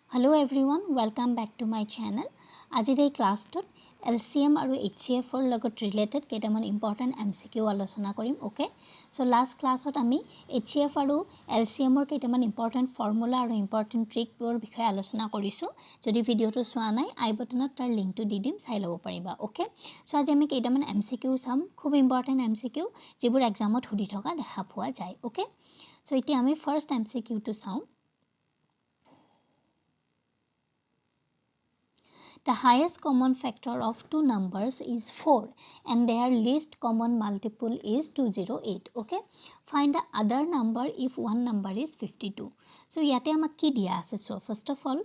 Hello everyone, welcome back to my channel. আজিৰ এই ক্লাছটোত LCM আৰু HCF ৰ লগত ৰিলেটেড কেইটামান ইম্পৰ্টেন্ট MCQ আলোচনা কৰিম ওকে সো লাষ্ট ক্লাছত আমি HCF আৰু LCM ৰ কেইটামান ইম্পৰ্টেন্ট ফৰ্মুলা আৰু ইম্পৰ্টেন্ট ট্ৰিকবোৰ বিষয়ে আলোচনা কৰিছো যদি ভিডিওটো চোৱা নাই আই বটনত তাৰ লিংকটো দি দিম চাই ল'ব পাৰিবা ওকে সো আজি আমি কেইটামান MCQ চাম খুব ইম্পৰ্টেন্ট MCQ যিবোৰ এক্সামত সুধি থকা দেখা পোৱা যায় ওকে সো এতিয়া আমি ফাৰ্স্ট MCQ টো চাওঁ The highest common factor of two numbers is 4 and their least common multiple is 208. Okay. Find the other number if one number is 52. So, yate amak ki diya ase. So, first of all,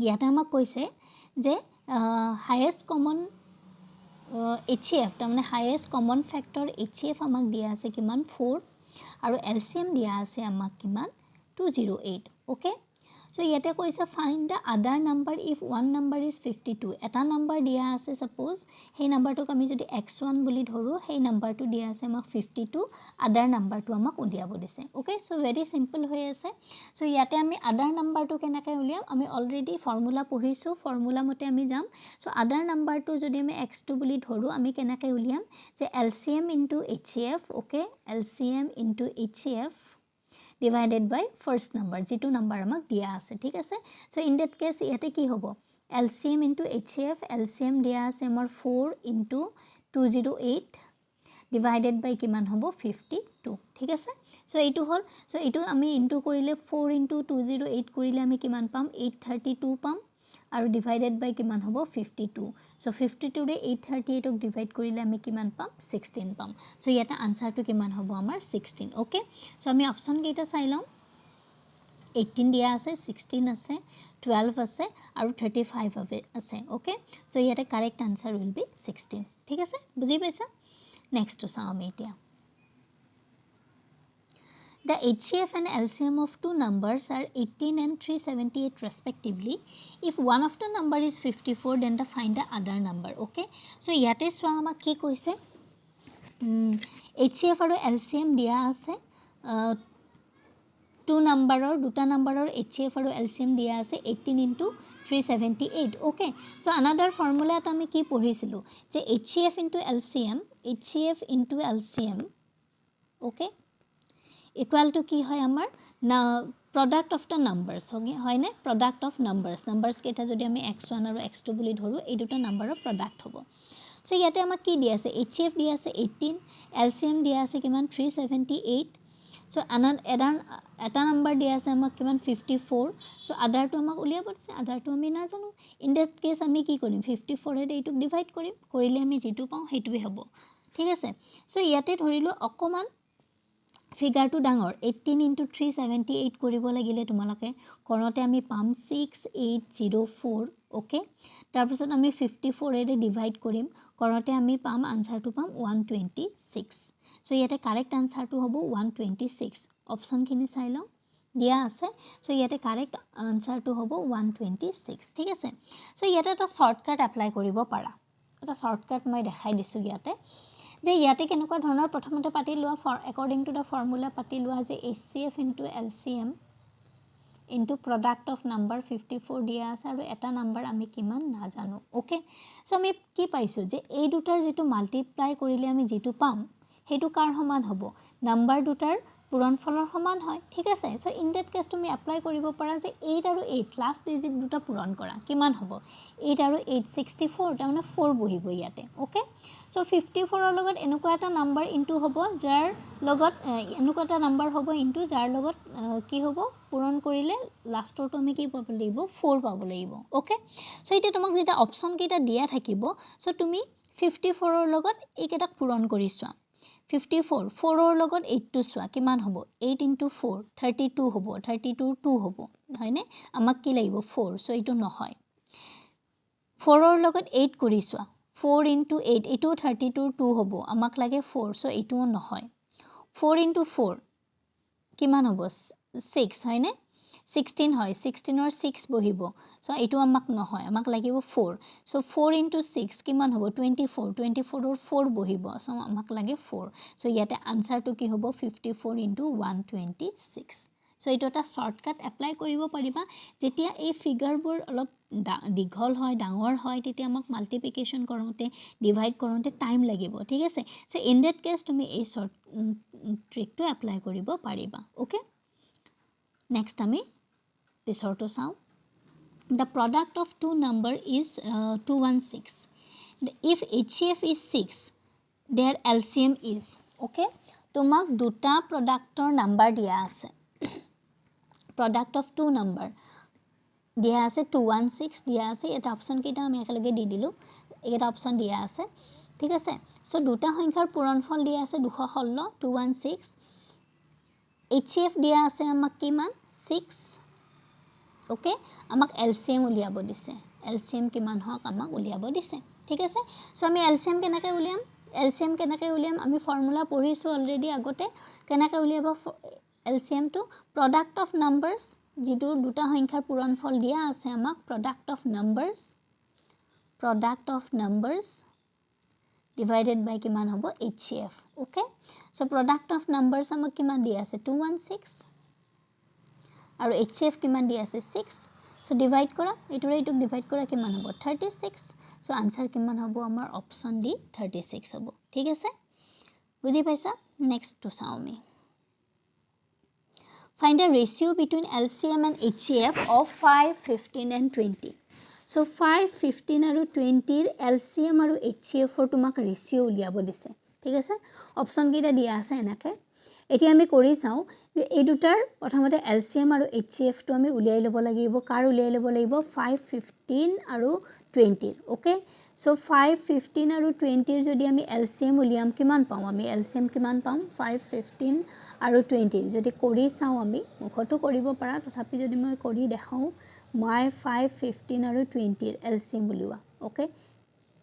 yate amak koise je highest common HCF, tamne highest common factor HCF amak diya ase kiman 4 aru LCM diya ase amak kiman 208. Okay. So, yete koisa find the other number if one number is 52. Eta number diya ase suppose, hey number to kami jodi x1 boli dhoru, hey number to diya ase amak 52, other number to amak uliabo dise. Okay, so very simple hoye ase. So, yate ami other number to kenake uliam, ami already formula porisu, formula mote ami jam. So, other number to jodi ami x2 boli dhoru, ami kenake uliam, je LCM into HCF, okay, LCM into HCF, divided by first number jitu number amak dia ase thik ase so in that case yate ki hobo LCM into HCF LCM dia ase amar 4 into 208 divided by kiman hobo 52 thik ase so eitu hol so eitu ami into korile 4 into 208 korile ami kiman pam 832 pam আৰু divided by কিমান হ'ব 52 so 52 ৰে 838 ক divide কৰিলে আমি কিমান পাম 16 পাম so ইয়াতে আনসাৰটো কিমান হ'ব আমাৰ 16 ওকে so আমি অপচন কেইটা চাই লম 18 দিয়া আছে 16 আছে 12 আছে আৰু 35 আছে ওকে so ইয়াতে কাৰেক্ট আনসাৰ will be 16 ঠিক আছে বুজি পাইছা নেক্সট টু চাও আমি এতিয়া The HCF and LCM of two numbers are 18 and 378 respectively. If one of the number is 54, then find the other number. Okay. So, yate swa ama ki koise? HCF aru LCM dia ase. Two number or duta number or HCF aru LCM dia ase 18 into 378. Okay. So, another formula tami ki porisilu. Je HCF into LCM. HCF into LCM. Okay. Equal to ki hoy amar na product of the numbers hoy ne product of numbers keta jodi ami x1 aru x2 boli dhoru ei duta number of product hobo so yate amak ki dia ase HCF dia ase 18 LCM dia ase kiman 378 so eta number dia ase amak kiman 54 so other to amak ulia bodise other to ami na janu in that case ami ki korim 54 ere eituk divide korim korile ami jitu pau hetu hobo thik ase so yate dhorilu okoman figure to dangor 18 into 378 koribo lagile tumalake konote ami pam 6804 okay tar pisot ami 54 ere divide korim konote ami pam answer to pam 126 so yete correct answer to hobo 126 option kini sai lo দিয়া আছে so yete correct answer to hobo 126 ঠিক আছে so yete ta shortcut apply koribo para eta shortcut মই দেখাই দিছো ইয়াতে যে ইয়াতে কেনেকুৱা ধৰণৰ প্ৰথমতে পাতি লোৱা according to the formula পাতি লোৱা যে HCF into LCM into product of number 54 দিয়া আছে আৰু এটা নাম্বাৰ আমি কিমান না জানো ওকে সো আমি কি পাইছো যে এই দুটাৰ যেটো মাল্টিপ্লাই কৰিলে আমি যেটো পাম হেতু কাৰ সমান হ'ব নাম্বাৰ দুটাৰ পূৰণফলৰ সমান হয় ঠিক আছে সো ইন দ্যাট কেস তুমি এপ্লাই কৰিব পাৰা যে 8 আৰু 8 লাষ্ট ডিজিট দুটা পূৰণ কৰা কিমান হ'ব 8 আৰু 8 64 তাৰমানে 4 বহিব ইয়াতে ওকে সো 54 ৰ লগত এনেকুৱা এটা নাম্বাৰ ইনটু হ'ব যাৰ লগত এনেকুৱা এটা নাম্বাৰ হ'ব ইনটু যাৰ লগত কি হ'ব পূৰণ কৰিলে লাষ্টৰটো আমি কি পাব লাগিব 4 পাব লাগিব ওকে সো এটা তোমাক যেটা অপচন কেইটা দিয়া থাকিব সো তুমি 54 ৰ লগত এইকেইটাক পূৰণ কৰিছোৱা 54 4 ৰ লগত 8 টু সোৱা কিমান হ'ব 8 into 4 32 হ'ব 32 2 হ'ব হয়নে আমাক কি লাগিব 4 সো এটো নহয় 4 ৰ লগত 8 কৰিছোৱা 4 into 8 এটো 32 2 হ'ব আমাক লাগে 4 সো এটো নহয় 4 into 4 কিমান হ'ব 6 হয়নে 16 হয় 16 or 6 বহিব সো এটো আমাক নহয় আমাক লাগিব 4 সো 4 into 6 কিমান হ'ব 24 24 or 4 বহিব সো আমাক লাগে 4 সো ইয়াতে আনসাৰ টু কি হ'ব 54 into 126 সো এইটো এটা শৰ্টকাট এপ্লাই কৰিব পাৰিবা যেতিয়া এই ফিগাৰবোৰ অলপ দীঘল হয় ডাঙৰ হয় তেতিয়া আমাক মাল্টিপ্লিকেশ্যন কৰোঁতে ডিভাইড কৰোঁতে টাইম লাগিব ঠিক আছে সো ইন দ্যাট কেছ তুমি এই শৰ্ট ট্ৰিকটো এপ্লাই কৰিব পাৰিবা ওকে নেক্সট আমি পিছৰটো চাওঁ the product of two number is 216 if HCF is 6 their LCM is okay তোমাক দুটা প্ৰডাক্টৰ নাম্বাৰ দিয়া আছে product of two number দিয়া আছে 216 দিয়া আছে এটা অপচন কেইটা আমি একেলগে দি দিলো এটা অপচন দিয়া আছে ঠিক আছে সো দুটা সংখ্যাৰ পূৰণফল দিয়া আছে 216 216 HCF দিয়া আছে আমাক কিমান 6 ওকে আমাক LCM উলিয়াব দিছে LCM কিমান হক আমাক উলিয়াব দিছে ঠিক আছে সো আমি LCM কেনেকৈ উলিয়াম আমি ফৰ্মুলা পঢ়িছো অলৰেডি আগতে কেনেকৈ উলিয়াব LCM টো product of numbers যিটো দুটা সংখ্যাৰ পূৰণফল দিয়া আছে আমাক product of numbers divided by কিমান হ'ব HCF okay so product of numbers আমাক কিমান দিয়া আছে 216 আৰু HCF কিমান দিয়া আছে 6 সো ডিভাইড কৰা এটোৰে এটোক ডিভাইড কৰা কিমান হ'ব 36 সো আনসাৰ কিমান হ'ব আমাৰ অপচন ডি 36 হ'ব ঠিক আছে বুজি পাইছা নেক্সট টু চাও আমি find the ratio between LCM and HCF of 5 15 and 20 so 5 15 আৰু 20 ৰ LCM আৰু HCF ৰ তোমাক ৰেশিও উলিয়াব দিছে ঠিক আছে অপচন কেইটা দিয়া আছে এনেকে এতিয়া আমি কৰি চাও যে এই দুটাৰ প্ৰথমতে LCM আৰু HCF টো আমি উলিয়াই লব লাগিব কাৰ উলিয়াই লব লাগিব 5 15 আৰু 20 ওকে সো 5 15 আৰু 20 ৰ যদি আমি LCM উলিয়াম কিমান পাম আমি LCM কিমান পাম 5 15 আৰু 20 যদি কৰি চাও আমি মুখটো কৰিব পাৰা তথাপি যদি মই কৰি দেখাও মই 5 15 আৰু 20 ৰ LCM উলিওৱা ওকে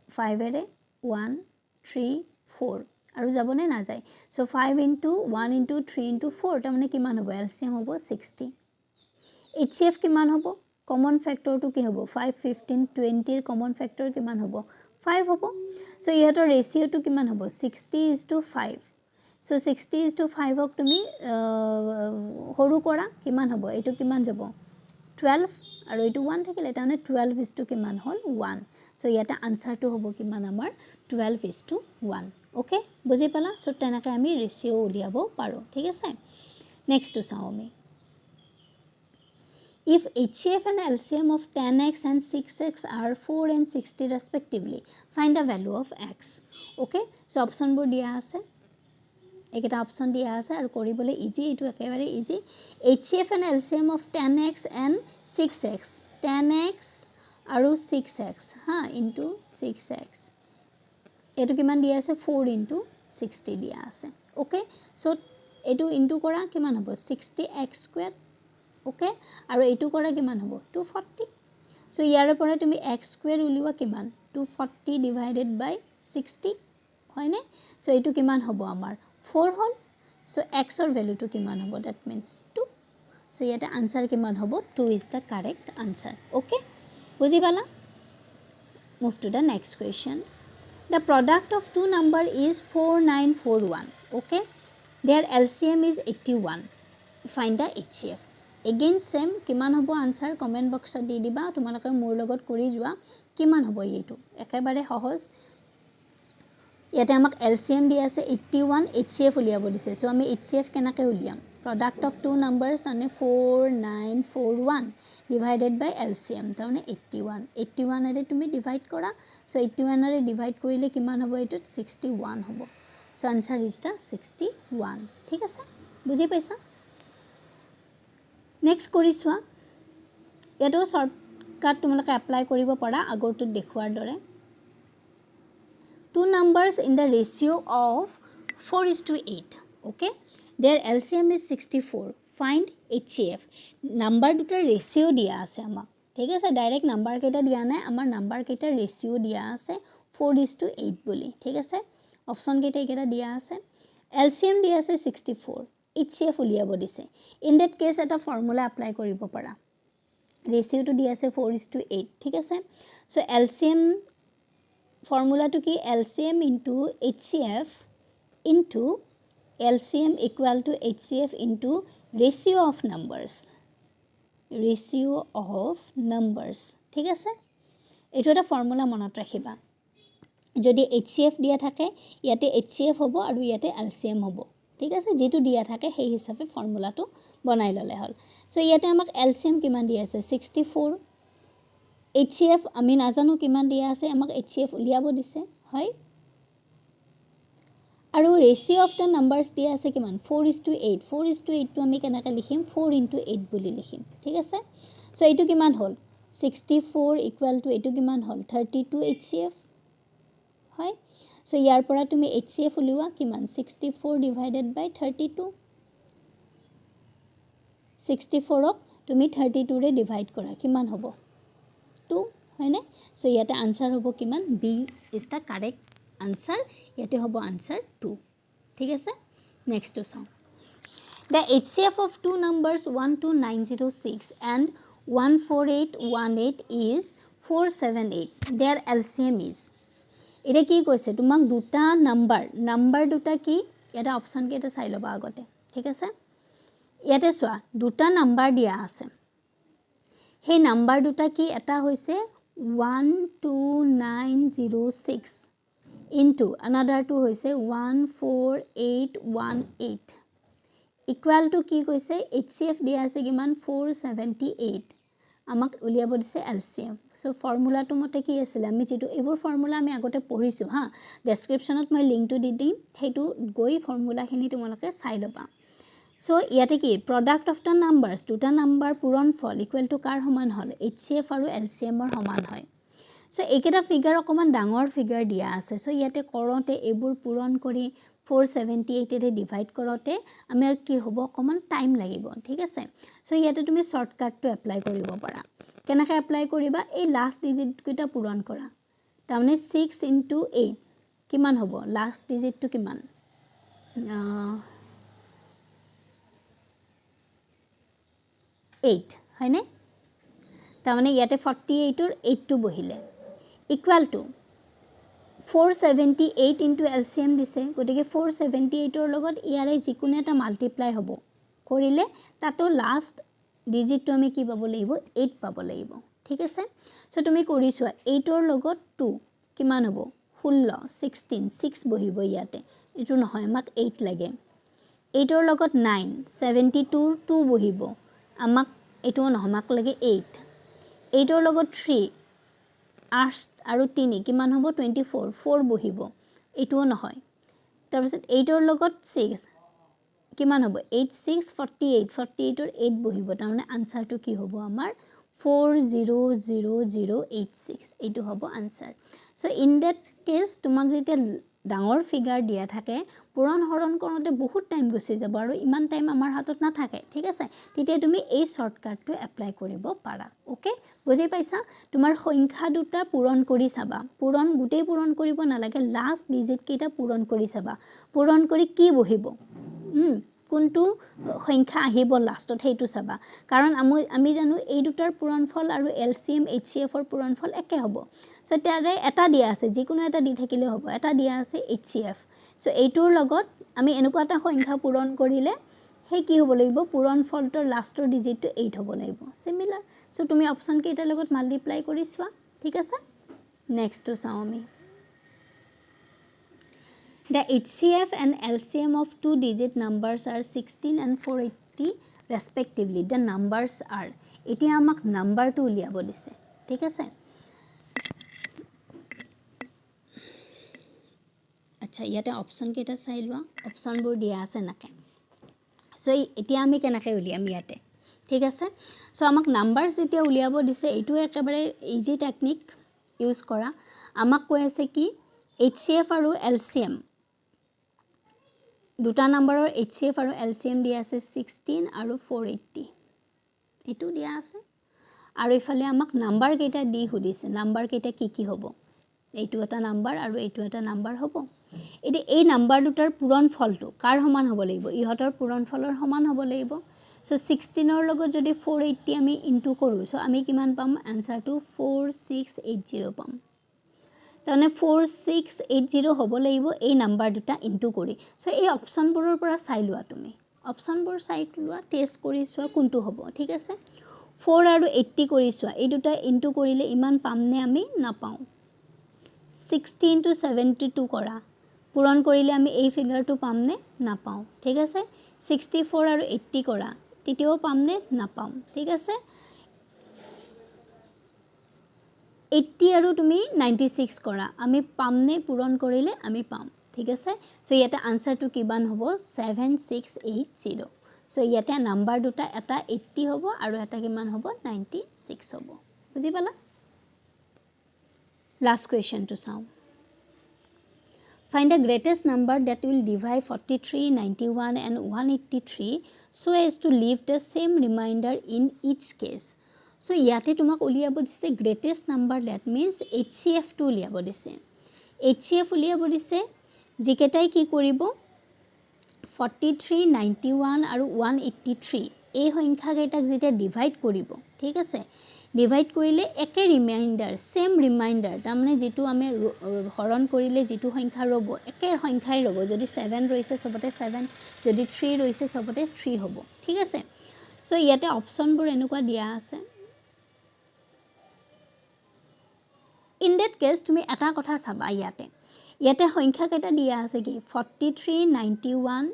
5 এৰে 1 3 4 আৰু যাবনে না যায় সো 5 into 1 into 3 into 4 তাৰ মানে কিমান হ'ব LCM হ'ব 60 HCF কিমান হ'ব কমন ফ্যাক্টৰ টু কি হ'ব 5 15 20 ৰ কমন ফ্যাক্টৰ কিমান হ'ব 5 হ'ব সো ইহতৰ ৰেশিও টু কিমান হ'ব 60:5 সো 60:5 ক তুমি হৰু কৰা কিমান হ'ব এটো কিমান যাব 12 আৰু এটো 1 থাকিলে তাৰমানে 12 কিমান হল 1 সো ইয়াতে আনসাৰটো হ'ব কিমান আমাৰ 12:1 ওকে বুজি পালা সো তেনেকৈ আমি ৰেশিও উলিয়াব পাৰো ঠিক আছে নেক্সট টু চাও আমি if HCF and LCM of 10x and 6x are 4 and 60 respectively find the value of x okay so option বোৰ দিয়া আছে একটা অপশন দিয়া আছে আৰু কৰিবলে ইজি এটো একেবাৰে easy HCF and LCM of 10x and 6x 10x আৰু 6x হা into 6x এটো কিমান দিয়া আছে 4 into 60 দিয়া আছে ওকে সো এটো ইনটু কৰা কিমান হ'ব 60x স্কয়াৰ ওকে আৰু এটো কৰা কিমান হ'ব 240 সো ইয়াৰ পৰা তুমি x স্কয়াৰ উলিওৱা কিমান 240 divided by 60 হয়নে সো এটো কিমান হ'ব আমাৰ 4 হল সো x ৰ ভ্যালুটো কিমান হ'ব that means 2 সো ইয়াতে আনসাৰ কিমান হ'ব 2 is the correct answer okay বুজি পালা move to the next question the product of two number is 4941 okay their LCM is 81 find the HCF again same কিমান হ'ব আনসাৰ কমেন্ট বক্সত দি দিবা তোমালোকে মোৰ লগত কৰি যোৱা কিমান হ'ব এইটো একেবাৰে সহজ ইয়াতে আমাক LCM দি আছে 81 HCF উলিয়াব দিছে সো আমি HCF কেনেকৈ উলিয়াম product of two numbers মানে 4941 divided by LCM তাৰমানে 81 এৰে তুমি ডিভাইড কৰা সো 81 এৰে ডিভাইড কৰিলে কিমান হ'ব এটো 61 হ'ব সো আনসাৰ ইজ দা 61 ঠিক আছে বুজি পাইছা নেক্সট কৰি চোৱা এটো শৰ্টকাট তোমালোকে এপ্লাই কৰিব পাৰা আগৰটো দেখুৱাৰ দৰে two numbers in the ratio of 4:8 okay their LCM is 64 find HCF number দুটাৰ ratio দিয়া আছে আমাক ঠিক আছে ডাইৰেক্ট নাম্বাৰ কেইটা দিয়া নাই আমাৰ নাম্বাৰ কেইটাৰ ratio দিয়া আছে 4:8 বুলি ঠিক আছে অপচন কেইটা কেইটা দিয়া আছে LCM দিয়া আছে 64 HCF উলিয়াব দিছে ইন দ্যাট কেস এটা ফৰ্মুলা এপ্লাই কৰিব পাৰা ratio টো দিয়া আছে 4:8 ঠিক আছে so LCM formula to ki LCM into HCF into LCM equal to HCF into ratio of numbers. Ratio of numbers. ঠিক আছে? এইটো এটা ফৰ্মুলা মনত ৰাখিবা। যদি HCF দিয়া থাকে ইয়াতে HCF হ'ব আৰু ইয়াতে LCM হ'ব। ঠিক আছে? যেটো দিয়া থাকে সেই হিচাপে ফৰ্মুলাটো বনাই ললে হ'ল। সো ইয়াতে আমাক LCM কিমান দিয়া আছে 64। HCF আমি নাজানো কিমান দিয়া আছে, আমাক HCF উলিয়াব দিছে, হয়? আৰু ratio of the numbers দিয়া আছে কিমান 4:8 4:8 টো আমি কেনেকৈ লিখিম 4 * 8 বুলি লিখিম। ঠিক আছে? সো এইটো কিমান হ'ল 64 equal to এইটো কিমান হ'ল 32 HCF, হয়? সো ইয়াৰ পৰা তুমি HCF উলিওৱা কিমান 64 divided by 32। 64 ক তুমি 32 ৰে ডিভাইড কৰা কিমান হ'ব 2, হয়নে? সো ইয়াতে আনসাৰ হ'ব কিমান B is the correct answer। ইয়াতে হ'ব আনসাৰ 2। ঠিক আছে? নেক্সট টু চাও। The HCF of two numbers 12906 and 14818 is 478. Their LCM is। এটা কি কৈছে তোমাক দুটা নাম্বাৰ দুটা কি এটা অপচন কি এটা চাই লবা আগতে। ঠিক আছে? ইয়াতে চোৱা দুটা নাম্বাৰ দিয়া আছে। সেই নাম্বাৰ দুটা কি এটা হৈছে 12906 into another টো হৈছে 14818 equal to কি কৈছে HCF দিয়া আছে কিমান 478। আমাক উলিয়াব দিছে LCM। সো ফৰ্মুলাটো মতে কি আছিল আমি যেটো এইবোৰ ফৰ্মুলা আমি আগতে পঢ়িছো হা, ডেসক্ৰিপচনত মই লিংকটো দি দিম, হেতু গৈ ফৰ্মুলাখিনি তোমালোকে চাই লবা। সো ইয়াতে কি প্ৰডাক্ট অফ দ্য নাম্বাৰস দুটা নাম্বাৰ পূৰণফল ইকুৱেল টু কাৰ সমান হ'ল HCF আৰু LCM ৰ সমান হয়। সো এইকেইটা ফিগাৰ অকমান ডাঙৰ ফিগাৰ দিয়া আছে। সো ইয়াতে কৰতে এইবোৰ পূৰণ কৰি 478 এৰে ডিভাইড কৰতে আমাৰ কি হ'ব অকমান টাইম লাগিব। ঠিক আছে? সো ইয়াতে তুমি শৰ্টকাটটো এপ্লাই কৰিব পাৰা। কেনেকৈ এপ্লাই কৰিবা এই লাষ্ট ডিজিট কেইটা পূৰণ কৰা। তাৰমানে 6 * 8 কিমান হ'ব লাষ্ট ডিজিটটো কিমান 8, হয়নে? তাৰমানে ইয়াতে 48 ৰ 8 টো বহিলে equal to 478 into LCM দিছে। গতিকে 478 ৰ লগত ইয়াৰে যিকোনো এটা মাল্টিপ্লাই হ'ব কৰিলে তাতো লাষ্ট ডিজিটটো আমি কি পাব লাগিব 8 পাব লাগিব। ঠিক আছে? সো তুমি কৰি চোৱা 8 ৰ লগত 2 কিমান হ'ব 16 16 6 বহিব ইয়াতে। এটো নহয় আমাক 8 লাগে। 8 ৰ লগত 9 72 2 বহিব। আমাক এটো নহয় আমাক লাগে 8। 8 ৰ লগত 3 8 আৰু 3 কিমান হ'ব 24 4 বহিব। এটো নহয়। তাৰ পিছত 8 ৰ লগত 6 কিমান হ'ব 8 6 48 48 ৰ 8 বহিব। তাৰমানে আনসাৰটো কি হ'ব আমাৰ 400086 এইটো হ'ব answer. So in that case তোমাক যেতিয়া ডাঙৰ ফিগাৰ দিয়া থাকে পূৰণ হৰণ কৰোতে বহুত টাইম গুচি যাব আৰু ইমান টাইম আমাৰ হাতত নাথাকে। ঠিক আছে? তেতিয়া তুমি এই শৰ্টকাটটো এপ্লাই কৰিব পাৰা। ওকে? বুজি পাইছা? তোমাৰ সংখ্যা দুটা পূৰণ কৰি চাবা। গোটেই পূৰণ কৰিব নালাগে, লাষ্ট ডিজিট কেইটা পূৰণ কৰি চাবা। পূৰণ কৰি কি বহিব কোনটো সংখ্যা আহিব লাষ্টত হেইটো চাবা। কাৰণ আমি জানো এই দুটাৰ পূৰণফল আৰু LCM HCF ৰ পূৰণফল একে হ'ব। সো তাৰে এটা দিয়া আছে যিকোনো এটা দি থাকিলে হ'ব। এটা দিয়া আছে HCF। সো এইটোৰ লগত আমি এনেকুৱা এটা সংখ্যা পূৰণ কৰিলে হে কি হ'ব লাগিব পূৰণফলটোৰ লাষ্টৰ ডিজিটটো 8 হ'ব লাগিব। সিমিলাৰ। সো তুমি অপচন কেইটাৰ লগত মাল্টিপ্লাই কৰি চোৱা। ঠিক আছে? নেক্সট টু চাও আমি। The HCF and LCM of two-digit numbers are 16 and 480 respectively. The numbers are এতিয়া আমাক নাম্বাৰটো উলিয়াব দিছে। ঠিক আছে? আচ্ছা ইয়াতে অপচন কেইটা চাই লোৱা। অপচনবোৰ দিয়া আছে নাকে। সো এতিয়া আমি কেনেকৈ উলিয়াম ইয়াতে। ঠিক আছে? সো আমাক নাম্বাৰস যেতিয়া উলিয়াব দিছে এইটো একেবাৰে ইজি টেকনিক ইউজ কৰা। আমাক কৈ আছে কি HCF আৰু LCM দুটা নাম্বাৰৰ HCF আৰু LCM দিয়া আছে 16 আৰু 480 এটো দিয়া আছে। আৰু ইফালে আমাক নাম্বাৰ কেইটা দি সুধিছে নাম্বাৰ কেইটা কি হ'ব। এইটো এটা নাম্বাৰ আৰু এইটো এটা নাম্বাৰ হ'ব। এতিয়া এই নাম্বাৰ দুটাৰ পূৰণফলটো কাৰ সমান হ'ব লাগিব ইহতৰ পূৰণফলৰ সমান হ'ব লাগিব। সো 16 ৰ লগত যদি 480 আমি ইনটু কৰো সো আমি কিমান পাম আনসাৰটো 4680 পাম। তাৰমানে 4680 হ'ব লাগিব এই নাম্বাৰ দুটা ইনটু কৰি সো এই অপচনবোৰৰ পৰা চাই লোৱা তুমি অপচনবোৰ চাই লোৱা টেষ্ট কৰি চোৱা কোনটো হ'ব ঠিক আছে 4 আৰু 80 কৰি চোৱা এই দুটা ইনটু কৰিলে ইমান পামনে আমি নাপাওঁ 60 into 72 কৰা পূৰণ কৰিলে আমি এই ফিগাৰটো পামনে নাপাওঁ ঠিক আছে 64 আৰু 80 কৰা তেতিয়াও পামনে নাপাম ঠিক আছে 80 আৰু তুমি 96 কৰা আমি পামনে পূৰণ কৰিলে আমি পাম ঠিক আছে সো ইয়াতে আনসাৰটো কিমান হ'ব 7680 সো ইয়াতে নাম্বাৰ দুটা এটা 80 হ'ব আৰু এটা কিমান হ'ব 96 হ'ব বুজি পালা লাষ্ট কোৱেশ্চনটো চাওঁ Find the greatest number that will divide 43, 91 and 183 so as to leave the same remainder in each case. So, yate tumak uliyabo dise greatest number that means HCF to uliyabo dise. HCF uliyabo dise jiketai ki koribo 43, 91 aru 183 ei সংখ্যা কেইটাক যেটা divide কৰিব ঠিক আছে divide কৰিলে একে reminder same reminder তাৰমানে যেটো আমি হৰণ কৰিলে যেটো সংখ্যা ৰব একে সংখ্যাই ৰব যদি 7 ৰৈছে সবতে 7 যদি 3 ৰৈছে সবতে 3 হ'ব ঠিক আছে সো ইয়াতে অপচনবোৰ এনেকুৱা দিয়া আছে ইন দ্যাট কেস তুমি এটা কথা চাবা ইয়াতে সংখ্যা কেইটা দিয়া আছে কি 43 91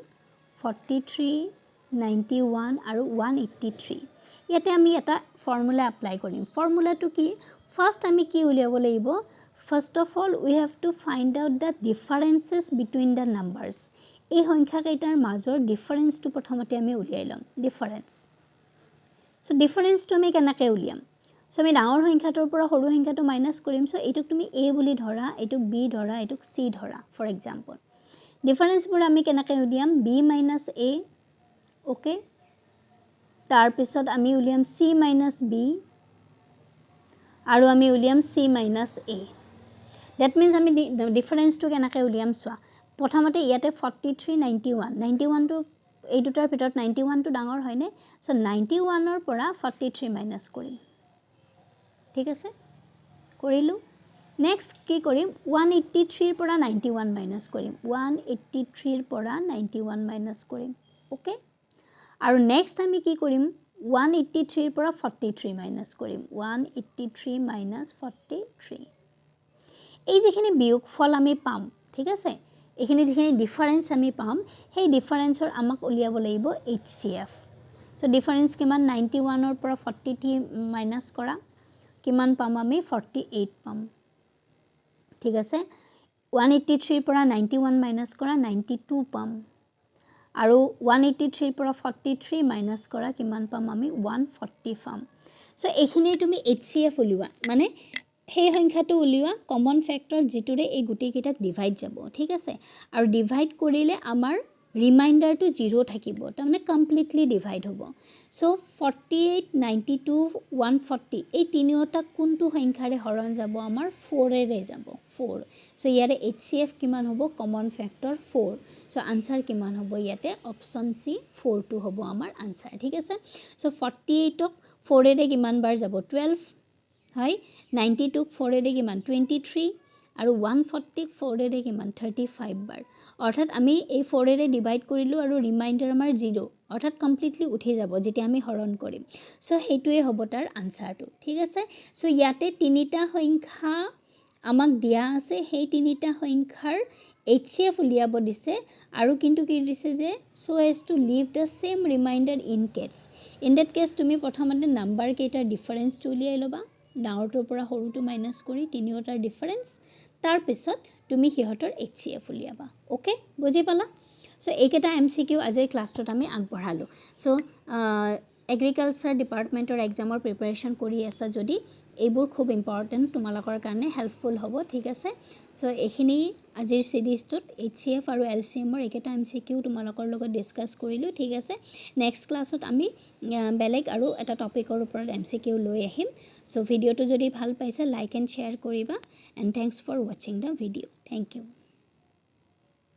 43 91 আৰু 183 ইয়াতে আমি এটা ফৰ্মুলা এপ্লাই কৰিম ফৰ্মুলাটো কি ফাৰ্স্ট আমি কি উলিয়াব লাগিব first of all we have to find out the differences between the numbers এই সংখ্যা কেইটাৰ মাজৰ ডিফাৰেন্সটো প্ৰথমতে আমি উলিয়াই লম ডিফাৰেন্স সো ডিফাৰেন্সটো আমি কেনেকৈ উলিয়াম সো আমি ডাঙৰ সংখ্যাটোৰ পৰা সৰু সংখ্যাটো মাইনাস কৰিম সো এইটোক তুমি a বুলি ধৰা এইটোক b ধৰা এইটোক c ধৰা ফৰ এক্সাম্পল ডিফাৰেন্সবোৰ আমি কেনেকৈ উলিয়াম b - a ওকে তাৰ পিছত আমি উলিয়াম c - b আৰু আমি উলিয়াম c - a দ্যাট মিন্স আমি ডিফাৰেন্সটো কেনেকৈ উলিয়াম চোৱা প্ৰথমতে ইয়াতে 43 91 91 টো এই দুটাৰ ভিতৰত 91 টো ডাঙৰ হয়নে সো 91 ৰ পৰা 43 মাইনাস কৰিম ঠিক আছে কৰিলো নেক্সট কি কৰিম 183 ৰ পৰা 91 মাইনাস কৰিম 183 ৰ পৰা 91 মাইনাস কৰিম ওকে আৰু নেক্সট আমি কি কৰিম 183 ৰ পৰা 43 মাইনাস কৰিম 183 মাইনাস 43 এই যেখিনি বিয়োগফল আমি পাম ঠিক আছে এখিনি যেখিনি ডিফাৰেন্স আমি পাম সেই ডিফাৰেন্সৰ আমাক উলিয়াব লাগিব HCF সো ডিফাৰেন্স কিমান 91 ৰ পৰা 43 মাইনাস কৰা কিমান পাম আমি 48 পাম ঠিক আছে 183 ৰ পৰা 91 মাইনাস কৰা 92 পাম আৰু 183 ৰ পৰা 43 মাইনাস কৰা কিমান পাম আমি 140 পাম সো এখিনি তুমি HCF উলিওৱা মানে সেই সংখ্যাটো উলিওৱা কমন ফ্যাক্টৰ যেটোৰে এই গুটি কেইটাক ডিভাইড যাব ঠিক আছে আৰু ডিভাইড কৰিলে আমাৰ ৰিমাইন্ডাৰটো 0 থাকিব তাৰমানে কমপ্লিটলি ডিভাইড হ'ব সো 48 92 140 এই তিনিওটা কোনটো সংখ্যাৰে হৰণ যাব আমাৰ 4 এৰে যাব 4 সো ইয়াৰে HCF কিমান হ'ব কমন ফ্যাক্টৰ 4 সো আনসাৰ কিমান হ'ব ইয়াতে অপচন সি 4 টো হ'ব আমাৰ আনসাৰ ঠিক আছে সো 48 ক 4 এৰে কিমান বাৰ যাব 12 হয় 92 ক 4 এৰে কিমান 23 আৰু 140 4 এৰে কিমান 35 বাৰ অৰ্থাৎ আমি এই 4 এৰে ডিভাইড কৰিলো আৰু ৰিমাইন্ডাৰ আমাৰ 0 অৰ্থাৎ কমপ্লিটলি উঠি যাব যেতিয়া আমি হৰণ কৰিম সো হেতুৱে হ'ব তাৰ আনসাৰটো ঠিক আছে সো ইয়াতে তিনিটা সংখ্যা আমাক দিয়া আছে সেই তিনিটা সংখ্যাৰ HCF উলিয়াব দিছে আৰু কিন্তু কি দিছে যে so as to leave the same remainder in that case তুমি প্ৰথমতে নাম্বাৰ কেইটাৰ ডিফাৰেন্সটো উলিয়াই লবা ডাঙৰটোৰ পৰা সৰুটো মাইনাস কৰি তিনিওটাৰ ডিফাৰেন্স তাৰ পিছত তুমি হিহতৰ HCF উলিয়াবা ওকে বুজি পালা সো এইকেটা MCQ আজিৰ ক্লাছটোত আমি আগবঢ়ালো সো এগ্ৰিকালচাৰ ডিপাৰ্টমেন্টৰ এক্সামৰ প্ৰিপাৰেচন কৰি আছা যদি এইবোৰ খুব ইম্পৰ্টেন্ট তোমালোকৰ কাৰণে হেল্পফুল হ'ব ঠিক আছে সো এখিনি আজিৰ সিৰিজটোত HCF আৰু LCM ৰ একেটা MCQ তোমালোকৰ লগত ডিসকাস কৰিলো ঠিক আছে নেক্সট ক্লাছত আমি বেলেগ আৰু এটা টপিকৰ ওপৰত MCQ লৈ আহিম সো ভিডিওটো যদি ভাল পাইছে লাইক এণ্ড শেয়াৰ কৰিবা and thanks for watching the video thank U